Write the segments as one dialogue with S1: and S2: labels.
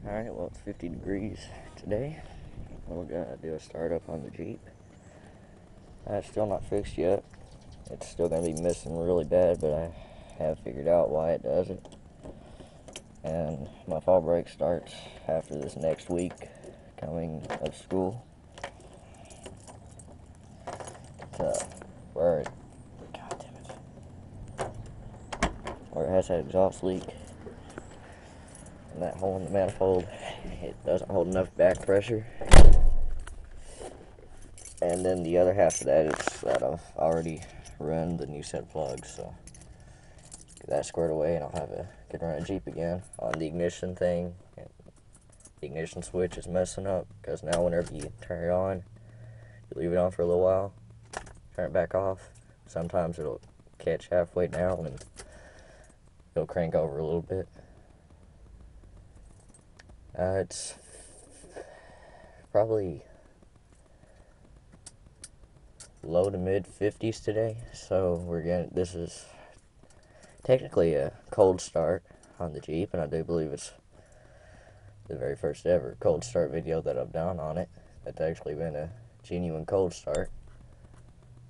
S1: Alright, well, it's 50 degrees today. We're gonna do a startup on the Jeep. It's still not fixed yet. It's still gonna be missing really bad, but I have figured out why it does it. And my fall break starts after this next week coming of school. Where it, God damn it, where it has that exhaust leak. And that hole in the manifold, it doesn't hold enough back pressure. And then the other half of that is that I've already run the new set of plugs, so get that squared away and can run a Jeep again. On the ignition thing, the ignition switch is messing up, because now whenever you turn it on, you leave it on for a little while, turn it back off, sometimes it'll catch halfway down and it'll crank over a little bit. It's probably low to mid 50s today, so this is technically a cold start on the Jeep, and I do believe it's the very first ever cold start video that I've done on it. It's actually been a genuine cold start,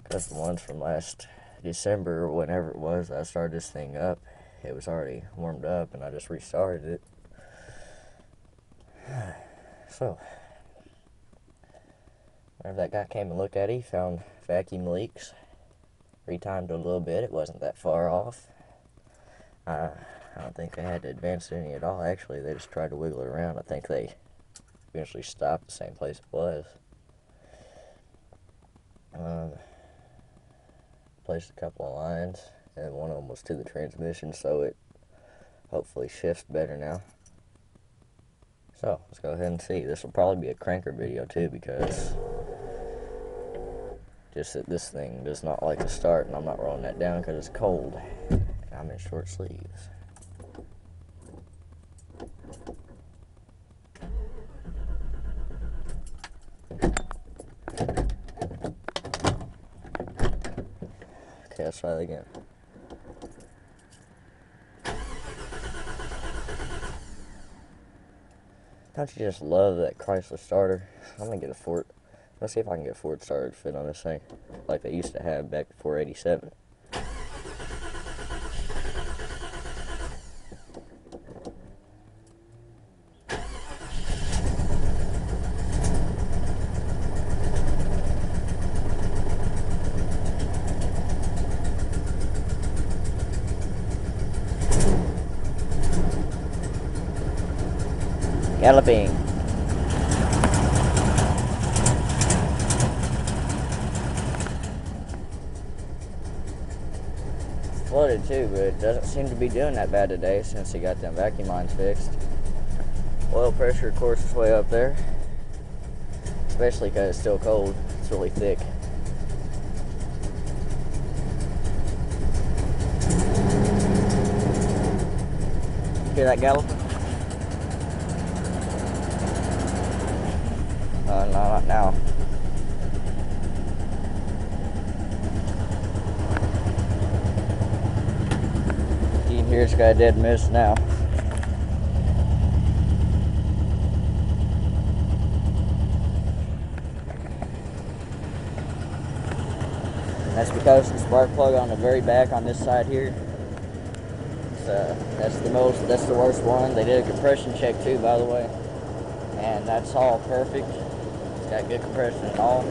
S1: because the ones from last December or whenever it was I started this thing up, it was already warmed up and I just restarted it. So, whenever that guy came and looked at it, he found vacuum leaks. Retimed it a little bit. It wasn't that far off. I don't think they had to advance any at all. Actually, they just tried to wiggle it around. I think they eventually stopped the same place it was. Placed a couple of lines, and one of them was to the transmission, so it hopefully shifts better now. So, let's go ahead and see. This will probably be a cranker video too, because just that this thing does not like to start, and I'm not rolling that down because it's cold. And I'm in short sleeves. Okay, let's try that again. Don't you just love that Chrysler starter? I'm gonna get a Ford. Let's see if I can get a Ford starter to fit on this thing, like they used to have back before '87. Galloping. It's flooded too, but it doesn't seem to be doing that bad today since he got them vacuum lines fixed. Oil pressure, of course, is way up there, especially because it's still cold. It's really thick. Hear that galloping? No, not now. You can hear it's got a dead miss now. That's because the spark plug on the very back on this side here, that's the worst one. They did a compression check too, by the way, and that's all perfect. It's got good compression and all.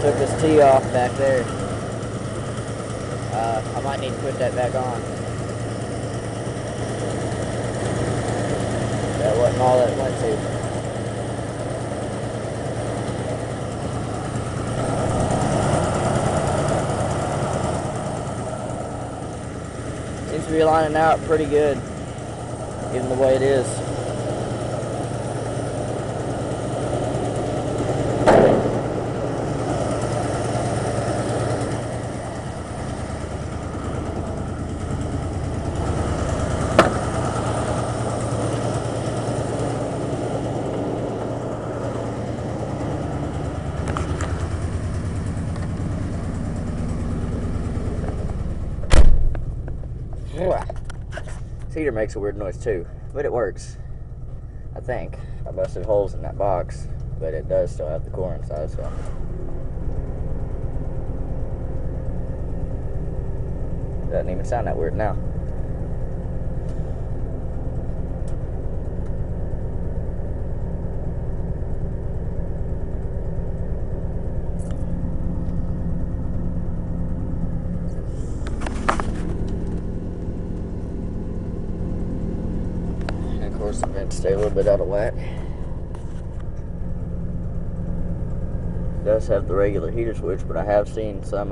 S1: Took this T off back there. I might need to put that back on. That wasn't all that it went to. Seems to be lining out pretty good, given the way it is. This heater makes a weird noise too, but it works. I think. I busted holes in that box, but it does still have the core inside, so. Doesn't even sound that weird now. And of course, the vents stay a little bit out of whack. It does have the regular heater switch, but I have seen some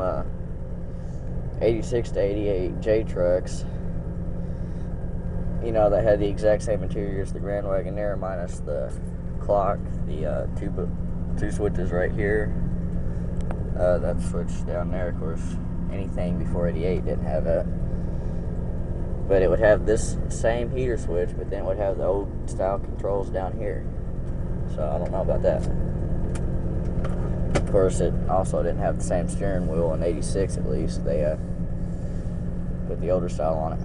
S1: 86 to 88 J trucks, you know, that had the exact same interior as the Grand Wagoneer minus the clock, the two switches right here, that switch down there. Of course, anything before 88 didn't have that, but it would have this same heater switch, but then it would have the old style controls down here, so I don't know about that. Of course, it also didn't have the same steering wheel in 86, at least. They put the older style on it.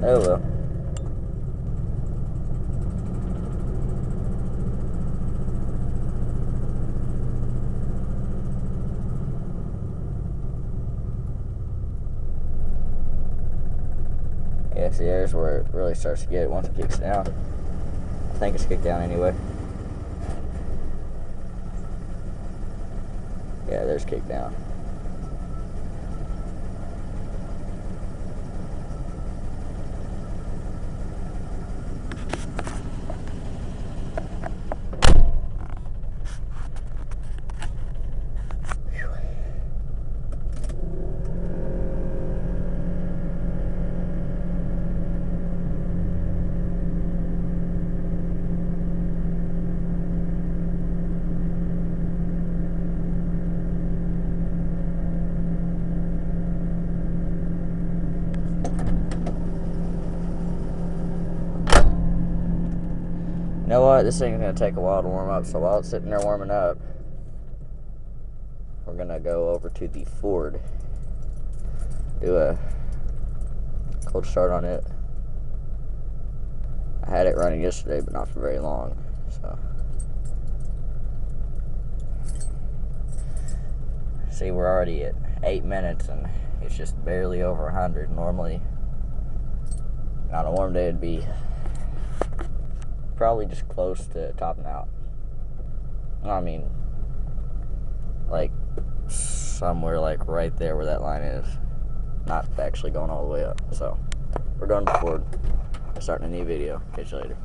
S1: Oh well. Yeah, see, there's where it really starts to get it once it kicks down. I think it's kicked down anyway. Yeah, there's kicked down. You know what? This thing's gonna take a while to warm up, so while it's sitting there warming up, we're gonna go over to the Ford, do a cold start on it. I had it running yesterday, but not for very long, so. See, we're already at 8 minutes, and it's just barely over 100. Normally, on a warm day, it'd be probably just close to topping out. I mean, like somewhere like right there where that line is, not actually going all the way up. So we're going to Ford, starting a new video. Catch you later.